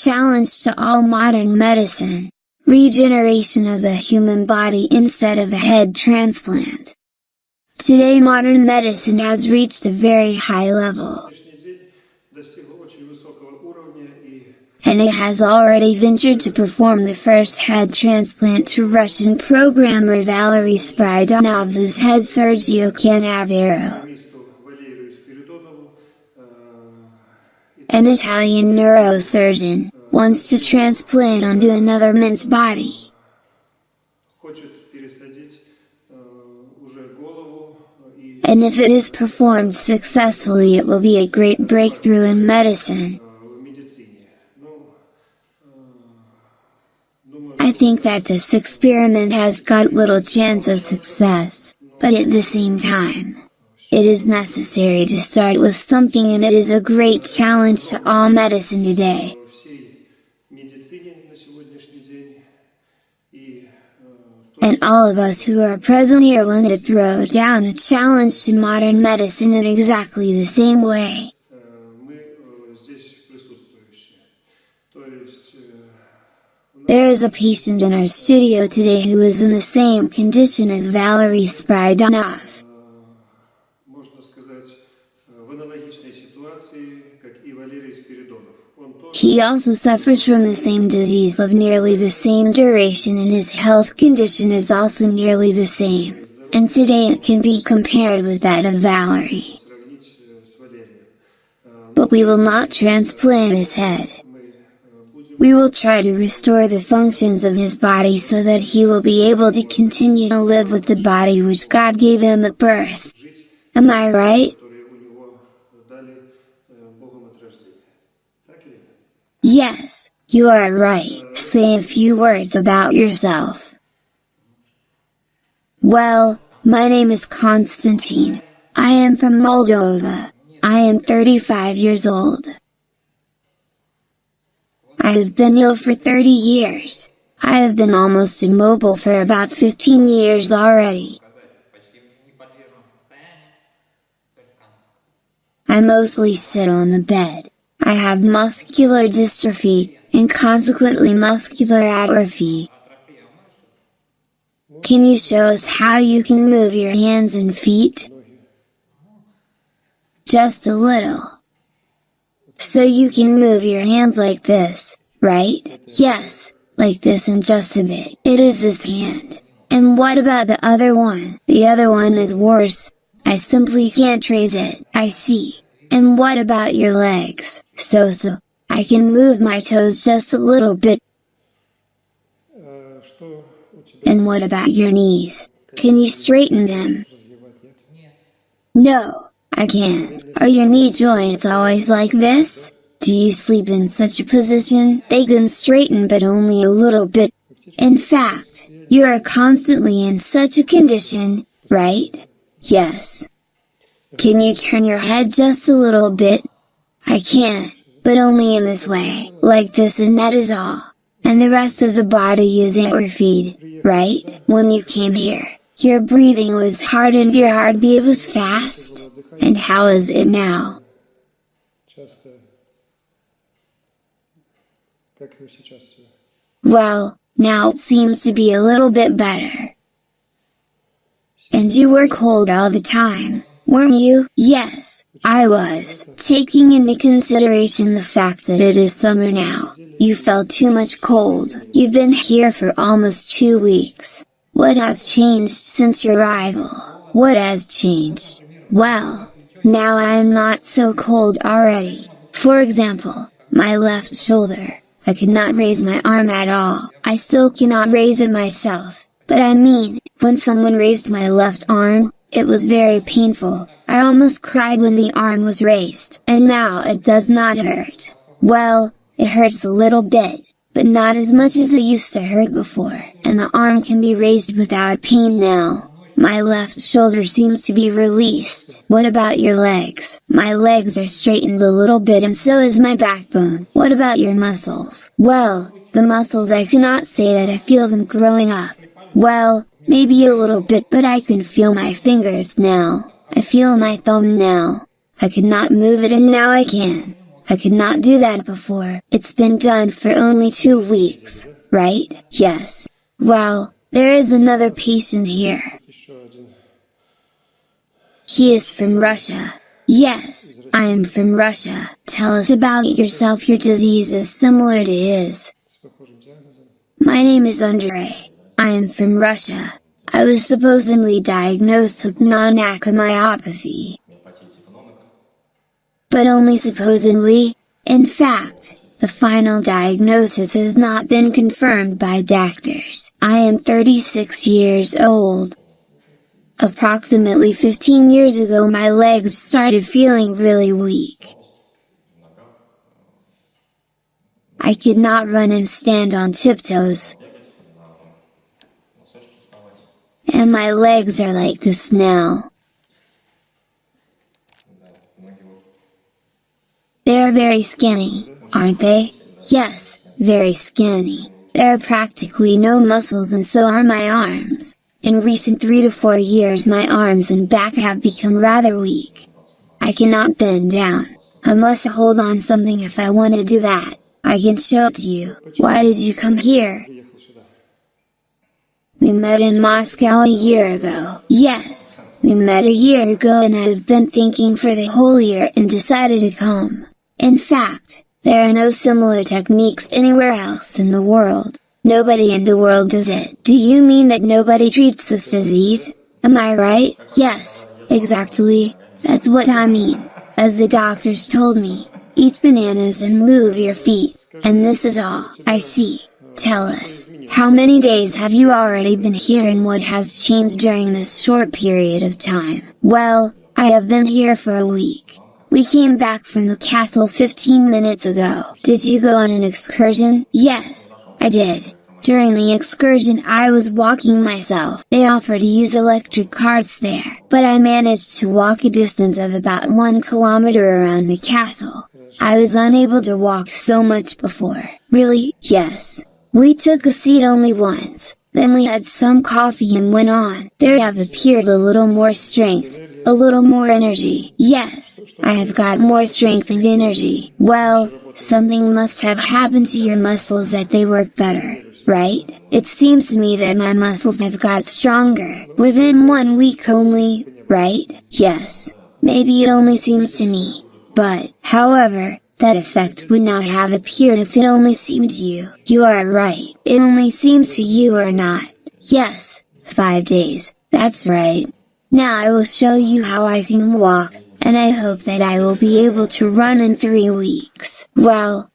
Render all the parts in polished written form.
challenge to all modern medicine: regeneration of the human body instead of a head transplant. Today modern medicine has reached a very high level, and it has already ventured to perform the first head transplant to Russian programmer Valery Spiridonov, whose head Sergio Canavero, an Italian neurosurgeon, wants to transplant onto another man's body. And if it is performed successfully, it will be a great breakthrough in medicine. I think that this experiment has got little chance of success, but at the same time, it is necessary to start with something, and it is a great challenge to all medicine today. And all of us who are present here want to throw down a challenge to modern medicine in exactly the same way. There is a patient in our studio today who is in the same condition as Valery Spiridonov. He also suffers from the same disease of nearly the same duration, and his health condition is also nearly the same, and today it can be compared with that of Valery. But we will not transplant his head. We will try to restore the functions of his body so that he will be able to continue to live with the body which God gave him at birth. Am I right? Yes, you are right. Say a few words about yourself. Well, my name is Konstantin. I am from Moldova. I am 35 years old. I have been ill for 30 years. I have been almost immobile for about 15 years already. I mostly sit on the bed. I have muscular dystrophy, and consequently muscular atrophy. Can you show us how you can move your hands and feet? Just a little. So you can move your hands like this, right? Yes, like this, and just a bit. It is this hand. And what about the other one? The other one is worse. I simply can't trace it. I see. And what about your legs? So, I can move my toes just a little bit. And what about your knees? Can you straighten them? No, I can't. Are your knee joints always like this? Do you sleep in such a position? They can straighten, but only a little bit. In fact, you are constantly in such a condition, right? Yes. Can you turn your head just a little bit? I can't, but only in this way, like this, and that is all. And the rest of the body is atrophied, right? When you came here, your breathing was hard and your heartbeat was fast. And how is it now? Well, now it seems to be a little bit better. And you were cold all the time, weren't you? Yes, I was. Taking into consideration the fact that it is summer now, you felt too much cold. You've been here for almost 2 weeks. What has changed since your arrival? What has changed? Well, now I am not so cold already. For example, my left shoulder. I could not raise my arm at all. I still cannot raise it myself. But I mean, when someone raised my left arm, it was very painful. I almost cried when the arm was raised. And now it does not hurt. Well, it hurts a little bit, but not as much as it used to hurt before. And the arm can be raised without pain now. My left shoulder seems to be released. What about your legs? My legs are straightened a little bit, and so is my backbone. What about your muscles? Well, the muscles, I cannot say that I feel them growing up. Well, maybe a little bit, but I can feel my fingers now. I feel my thumb now. I could not move it, and now I can. I could not do that before. It's been done for only 2 weeks, right? Yes. Well, there is another patient here. He is from Russia. Yes, I am from Russia. Tell us about yourself. Your disease is similar to his. My name is Andrei. I am from Russia. I was supposedly diagnosed with non-acomyopathy. But only supposedly. In fact, the final diagnosis has not been confirmed by doctors. I am 36 years old. Approximately 15 years ago my legs started feeling really weak. I could not run and stand on tiptoes. And my legs are like this now. They are very skinny, aren't they? Yes, very skinny. There are practically no muscles and so are my arms. In recent 3 to 4 years my arms and back have become rather weak. I cannot bend down. I must hold on something if I want to do that. I can show it to you. Why did you come here? We met in Moscow a year ago. Yes, we met a year ago and I have been thinking for the whole year and decided to come. In fact, there are no similar techniques anywhere else in the world. Nobody in the world does it. Do you mean that nobody treats this disease? Am I right? Yes, exactly. That's what I mean. As the doctors told me, eat bananas and move your feet. And this is all. I see. Tell us, how many days have you already been here and what has changed during this short period of time? Well, I have been here for a week. We came back from the castle 15 minutes ago. Did you go on an excursion? Yes, I did. During the excursion I was walking myself. They offer to use electric cars there, but I managed to walk a distance of about 1 kilometer around the castle. I was unable to walk so much before. Really? Yes. We took a seat only once, then we had some coffee and went on. There have appeared a little more strength, a little more energy. Yes, I have got more strength and energy. Well, something must have happened to your muscles that they work better, right? It seems to me that my muscles have got stronger, within 1 week only, right? Yes. Maybe it only seems to me. But, however, that effect would not have appeared if it only seemed to you. You are right. It only seems to you or not. Yes, 5 days. That's right. Now I will show you how I can walk, and I hope that I will be able to run in 3 weeks. Well,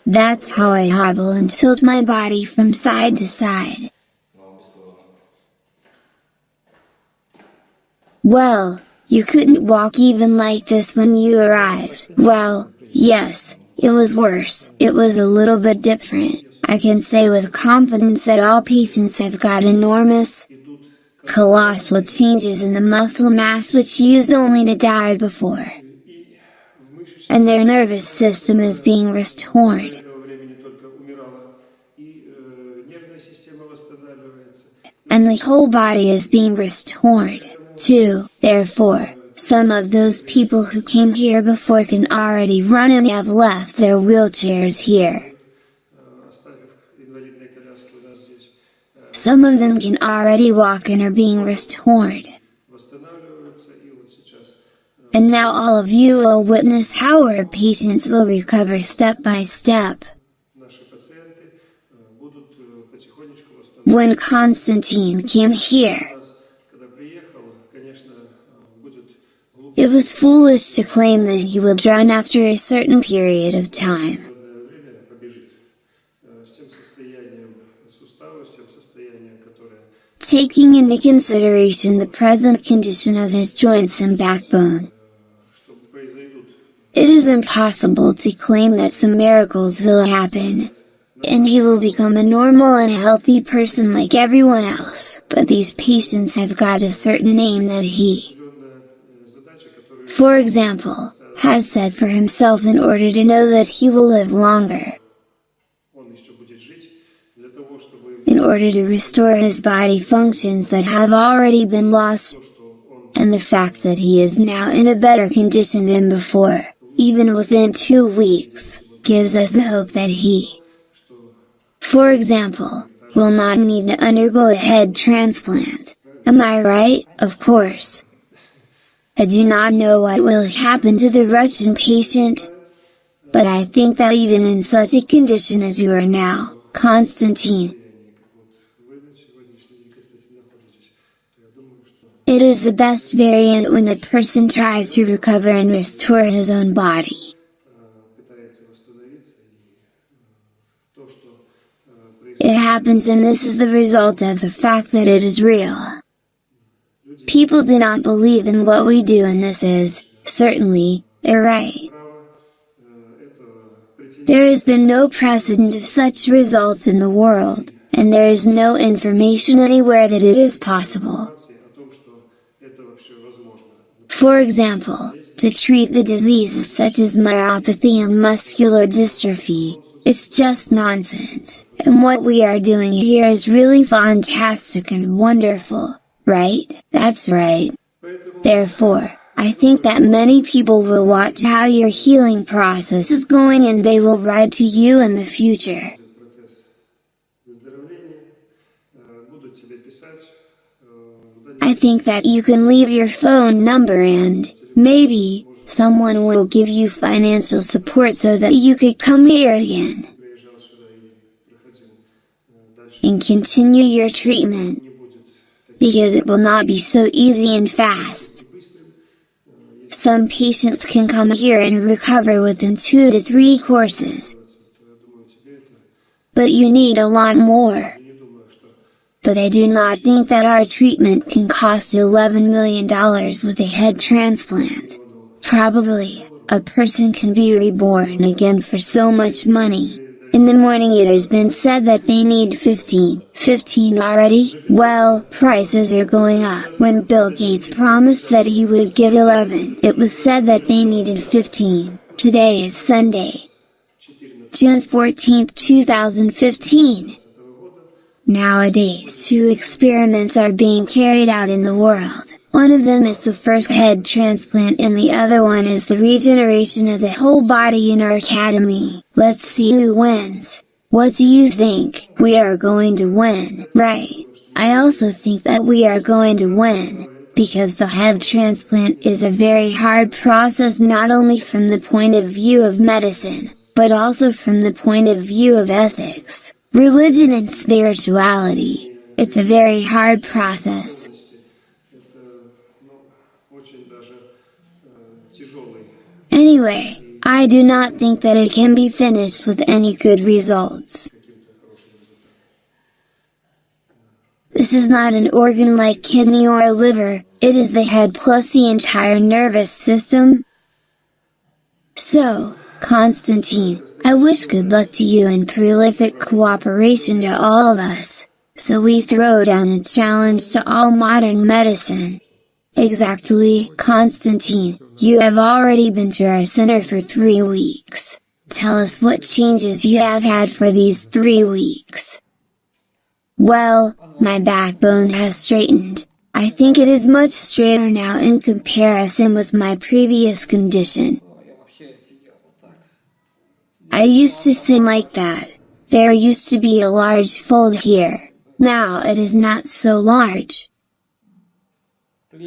that's how I hobble and tilt my body from side to side. Well, you couldn't walk even like this when you arrived. Well, yes, it was worse. It was a little bit different. I can say with confidence that all patients have got enormous, colossal changes in the muscle mass which used only to die before. And their nervous system is being restored. And the whole body is being restored, too. Therefore, some of those people who came here before can already run and have left their wheelchairs here. Some of them can already walk and are being restored. And now all of you will witness how our patients will recover step by step. When Constantine came here, it was foolish to claim that he would run after a certain period of time. Taking into consideration the present condition of his joints and backbone, it is impossible to claim that some miracles will happen, and he will become a normal and healthy person like everyone else. But these patients have got a certain aim that he, for example, has set for himself in order to know that he will live longer, in order to restore his body functions that have already been lost, and the fact that he is now in a better condition than before. even within 2 weeks, gives us hope that he, for example, will not need to undergo a head transplant. Am I right? Of course. I do not know what will happen to the Russian patient, but I think that even in such a condition as you are now, Konstantin, it is the best variant when a person tries to recover and restore his own body. It happens, and this is the result of the fact that it is real. People do not believe in what we do, and this is, certainly, right. There has been no precedent of such results in the world, and there is no information anywhere that it is possible. For example, to treat the diseases such as myopathy and muscular dystrophy, it's just nonsense, and what we are doing here is really fantastic and wonderful, right? That's right. Therefore, I think that many people will watch how your healing process is going, and they will write to you in the future. I think that you can leave your phone number, and maybe someone will give you financial support so that you could come here again and continue your treatment, because it will not be so easy and fast. Some patients can come here and recover within 2 to 3 courses, but you need a lot more. But I do not think that our treatment can cost $11 million with a head transplant. Probably, a person can be reborn again for so much money. In the morning it has been said that they need 15 already? Well, prices are going up. When Bill Gates promised that he would give 11, it was said that they needed 15. Today is Sunday, June 14, 2015. Nowadays 2 experiments are being carried out in the world. One of them is the first head transplant, and the other one is the regeneration of the whole body in our academy. Let's see who wins. What do you think? We are going to win, right? I also think that we are going to win, because the head transplant is a very hard process, not only from the point of view of medicine, but also from the point of view of ethics, religion and spirituality. It's a very hard process. Anyway, I do not think that it can be finished with any good results. This is not an organ like kidney or a liver, it is the head plus the entire nervous system. So, Konstantin, I wish good luck to you and prolific cooperation to all of us. So we throw down a challenge to all modern medicine. Exactly, Konstantin, you have already been to our center for 3 weeks. Tell us what changes you have had for these 3 weeks. Well, my backbone has straightened. I think it is much straighter now in comparison with my previous condition. I used to sit like that. There used to be a large fold here. Now it is not so large.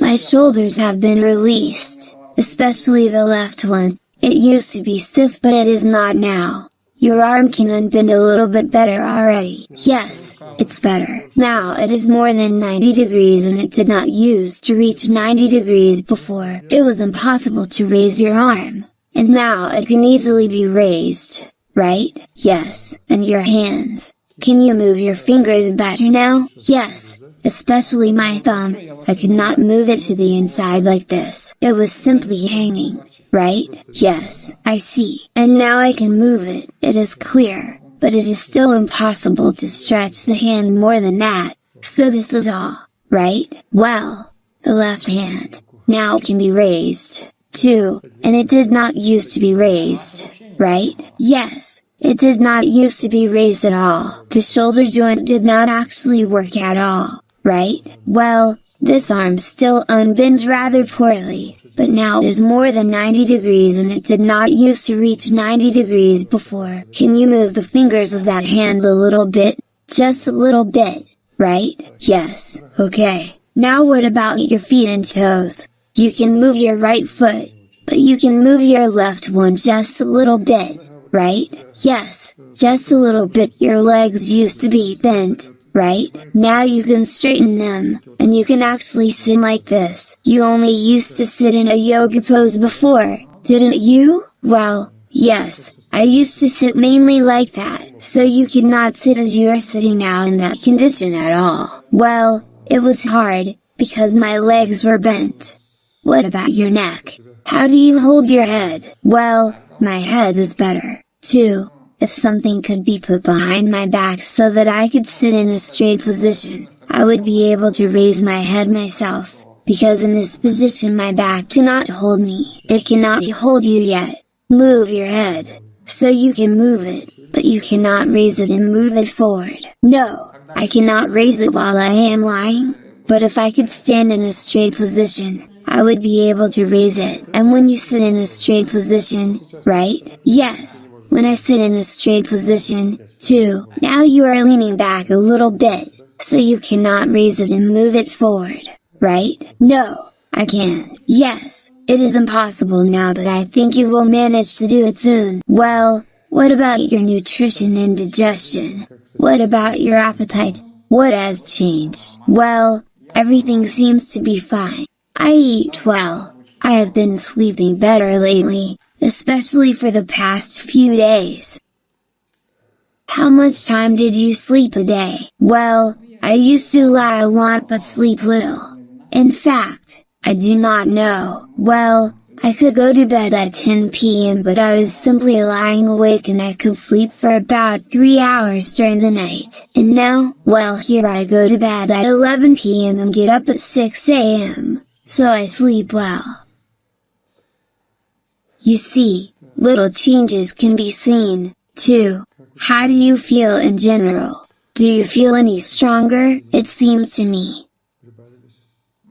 My shoulders have been released, especially the left one. It used to be stiff, but it is not now. Your arm can unbend a little bit better already. Yes, it's better. Now it is more than 90 degrees, and it did not used to reach 90 degrees before. It was impossible to raise your arm. And now it can easily be raised, right? Yes, and your hands. Can you move your fingers better now? Yes, especially my thumb. I could not move it to the inside like this. It was simply hanging, right? Yes, I see. And now I can move it. It is clear, but it is still impossible to stretch the hand more than that. So this is all, right? Well, the left hand now can be raised, too, and it did not used to be raised, right? Yes. It did not used to be raised at all. The shoulder joint did not actually work at all, right? Well, this arm still unbends rather poorly. but now it is more than 90 degrees and it did not used to reach 90 degrees before. Can you move the fingers of that hand a little bit? Just a little bit, right? Yes, okay. Now what about your feet and toes? You can move your right foot, but you can move your left one just a little bit, right? Yes, just a little bit. Your legs used to be bent, right? Now you can straighten them, and you can actually sit like this. You only used to sit in a yoga pose before, didn't you? Well, yes, I used to sit mainly like that, so you could not sit as you are sitting now in that condition at all. Well, it was hard, because my legs were bent. What about your neck? How do you hold your head? Well, my head is better, too. If something could be put behind my back so that I could sit in a straight position, I would be able to raise my head myself, because in this position my back cannot hold me. It cannot hold you yet. Move your head, so you can move it, but you cannot raise it and move it forward. No, I cannot raise it while I am lying, but if I could stand in a straight position, I would be able to raise it. And when you sit in a straight position, right? Yes. When I sit in a straight position, too, now you are leaning back a little bit, so you cannot raise it and move it forward, right? No, I can't. Yes, it is impossible now, but I think you will manage to do it soon. Well, what about your nutrition and digestion? What about your appetite? What has changed? Well, everything seems to be fine. I eat well. I have been sleeping better lately, especially for the past few days. How much time did you sleep a day? Well, I used to lie a lot but sleep little. In fact, I do not know. Well, I could go to bed at 10 p.m. but I was simply lying awake and I could sleep for about 3 hours during the night. And now, well, here I go to bed at 11 p.m. and get up at 6 a.m. So I sleep well. You see, little changes can be seen, too. How do you feel in general? Do you feel any stronger? It seems to me.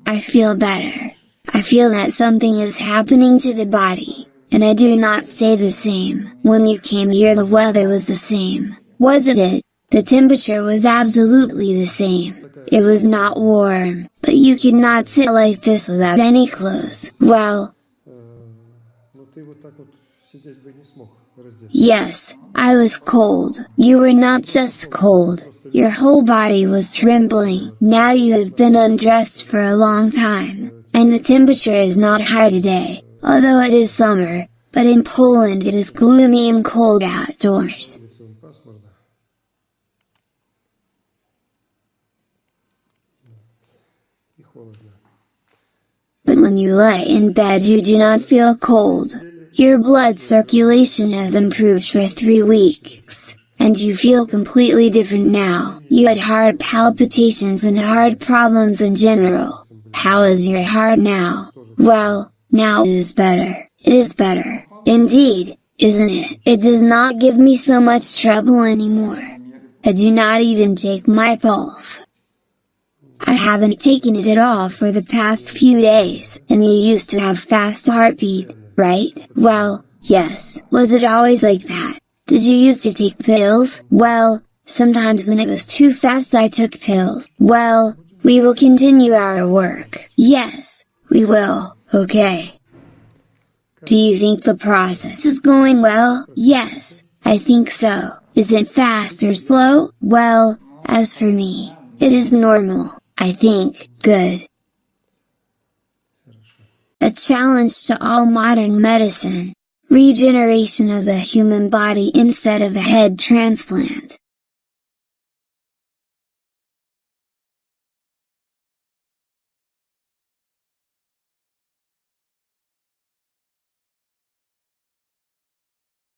I feel better. I feel that something is happening to the body, and I do not stay the same. When you came here the weather was the same, wasn't it? The temperature was absolutely the same. It was not warm, but you could not sit like this without any clothes. Well, yes, I was cold. You were not just cold, your whole body was trembling. Now you have been undressed for a long time, and the temperature is not high today, although it is summer, but in Poland it is gloomy and cold outdoors. But when you lie in bed you do not feel cold. Your blood circulation has improved for 3 weeks, and you feel completely different now. You had heart palpitations and heart problems in general. How is your heart now? Well, now it is better. It is better. Indeed, isn't it? It does not give me so much trouble anymore. I do not even take my pulse. I haven't taken it at all for the past few days. And you used to have fast heartbeat, right? Well, yes. Was it always like that? Did you used to take pills? Well, sometimes when it was too fast I took pills. Well, we will continue our work. Yes, we will. Okay. Do you think the process is going well? Yes, I think so. Is it fast or slow? Well, as for me, it is normal. I think, good. A challenge to all modern medicine. Regeneration of the human body instead of a head transplant.